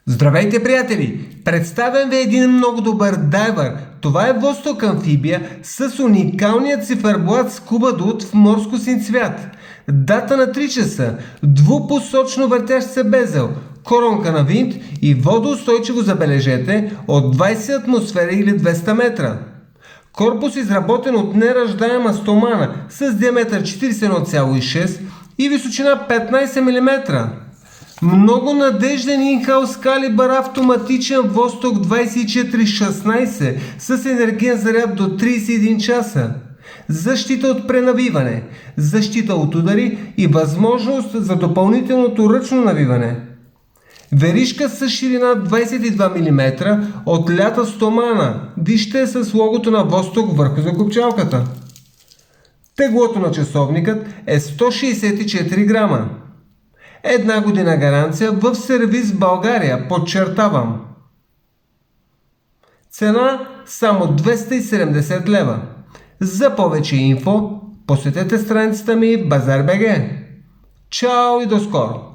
Здравейте, приятели! Представям ви един много добър дайвър. Това е Vostok амфибия с уникалният циферблат с кубадут в морско син цвят. Дата на 3 часа, двупосочно въртящ се безел, коронка на винт и водоустойчиво, забележете, от 20 атмосфери или 200 метра. Корпус изработен от неръждаема стомана с диаметър 41,6 и височина 15 мм. Много надежден инхаус калибър автоматичен Vostok 2416 с енергиен заряд до 31 часа. Защита от пренавиване, защита от удари и възможност за допълнителното ръчно навиване. Веришка с ширина 22 мм от лята стомана. Вижте с логото на Vostok върху закопчалката. Теглото на часовникът е 164 грама. Една година гаранция в сервиз България, подчертавам. Цена само 270 лева. За повече инфо посетете страницата ми Bazar.bg. Чао и до скоро!